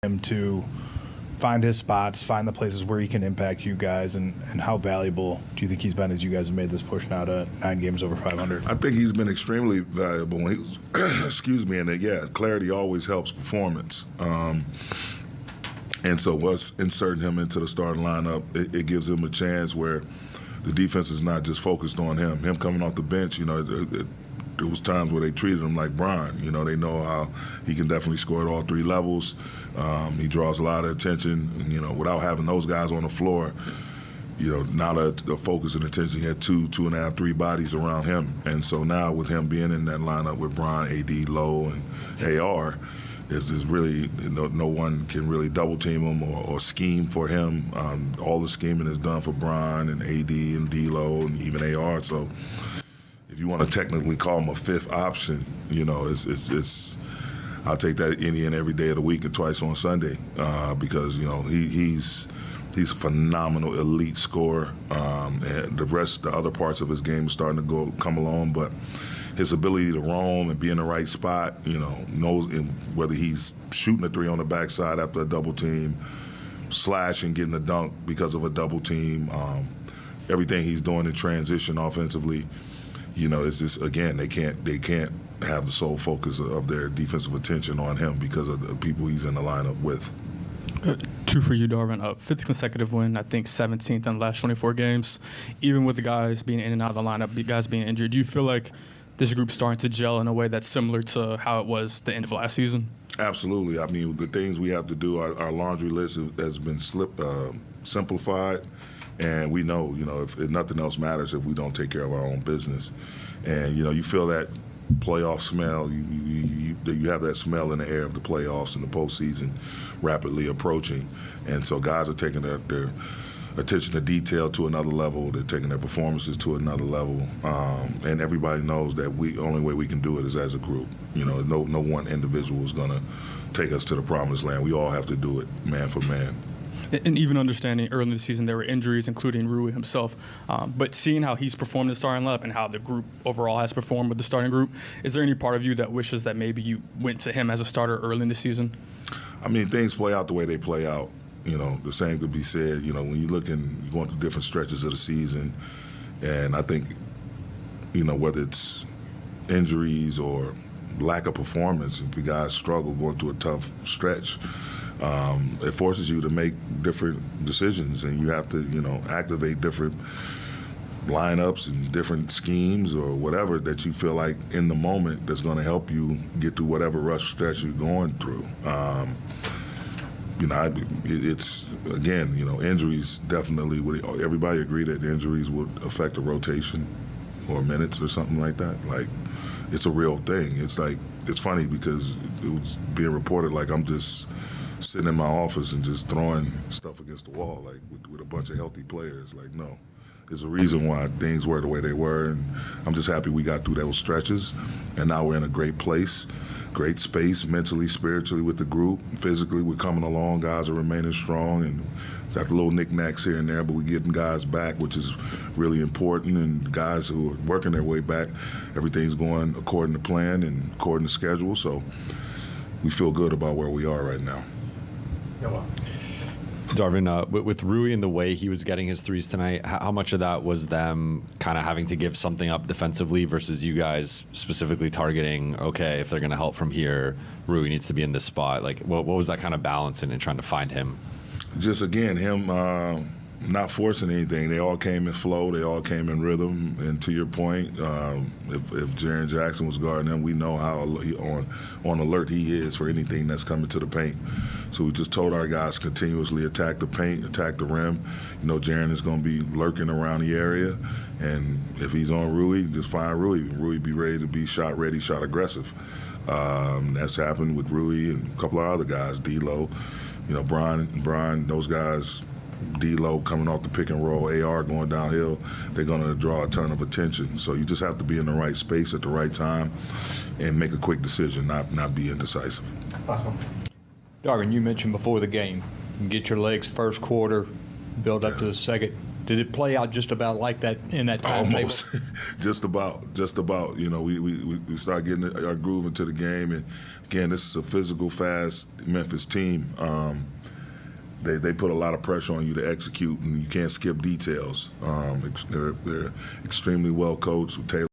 him to find his spots, find the places where he can impact you guys, and how valuable do you think he's been as you guys have made this push now to 9 games over 500? I think he's been extremely valuable. When he excuse me, and clarity always helps performance. And so us inserting him into the starting lineup, it gives him a chance where the defense is not just focused on him. Him coming off the bench, there was times where they treated him like Brian. They know how he can definitely score at all 3 levels. He draws a lot of attention. Without having those guys on the floor, now the focus and attention, he had 2.5, 3 bodies around him. And so now with him being in that lineup with Brian, AD, Lowe, and AR, there's really no one can really double team him or scheme for him. All the scheming is done for Brian and AD and D-Lo and even AR. So if you want to technically call him a 5th option, it's I'll take that any and every day of the week and twice on Sunday because he's a phenomenal elite scorer, and the other parts of his game are starting to come along, but his ability to roam and be in the right spot, knows whether he's shooting a 3 on the backside after a double team, slashing, getting a dunk because of a double team, everything he's doing in transition offensively, it's just, again, they can't have the sole focus of their defensive attention on him because of the people he's in the lineup with. 2 for you, Darvin. 5th consecutive win, I think 17th in the last 24 games. Even with the guys being in and out of the lineup, the guys being injured, do you feel like this group's starting to gel in a way that's similar to how it was the end of last season? Absolutely. I mean, the things we have to do, our laundry list has been simplified, and we know, if nothing else matters if we don't take care of our own business. And, you feel that playoff smell. You have that smell in the air of the playoffs and the postseason rapidly approaching. And so guys are taking their attention to detail to another level. They're taking their performances to another level. And everybody knows that only way we can do it is as a group. No one individual is going to take us to the promised land. We all have to do it man for man. And even understanding early in the season there were injuries, including Rui himself. But seeing how he's performed in the starting lineup and how the group overall has performed with the starting group, is there any part of you that wishes that maybe you went to him as a starter early in the season? I mean, things play out the way they play out. The same could be said, when you look and you go into different stretches of the season. And I think, whether it's injuries or lack of performance, if the guys struggle going through a tough stretch, it forces you to make different decisions, and you have to, activate different lineups and different schemes or whatever that you feel like in the moment that's going to help you get through whatever rough stretch you're going through. It's, again, injuries definitely would, everybody agree that injuries would affect a rotation or minutes or something like that. Like, it's a real thing. It's funny because it was being reported like I'm just sitting in my office and just throwing stuff against the wall, like with a bunch of healthy players. Like, no, there's a reason why things were the way they were, and I'm just happy we got through those stretches, and now we're in a great place, great space, mentally, spiritually with the group. Physically, we're coming along. Guys are remaining strong, and got the little knickknacks here and there, but we're getting guys back, which is really important, and guys who are working their way back, everything's going according to plan and according to schedule, so we feel good about where we are right now. Darvin, with Rui and the way he was getting his threes tonight, how much of that was them kind of having to give something up defensively versus you guys specifically targeting, okay, if they're going to help from here, Rui needs to be in this spot? Like, what was that kind of balance in trying to find him? Just, again, him not forcing anything. They all came in flow. They all came in rhythm. And to your point, if Jaren Jackson was guarding him, we know how on alert he is for anything that's coming to the paint. So we just told our guys continuously attack the paint, attack the rim. Jaren is going to be lurking around the area. And if he's on Rui, just find Rui. Rui be ready to be shot ready, shot aggressive. That's happened with Rui and a couple of other guys, D-Lo. Brian, those guys, D-Lo coming off the pick and roll, AR going downhill, they're going to draw a ton of attention. So you just have to be in the right space at the right time and make a quick decision, not be indecisive. Last one. Darvin, you mentioned before the game, you get your legs first quarter, build up to the second Did it play out just about like that in that timetable? Almost, just about. You know, we start getting our groove into the game, and again, this is a physical, fast Memphis team. They put a lot of pressure on you to execute, and you can't skip details. They're extremely well coached. Taylor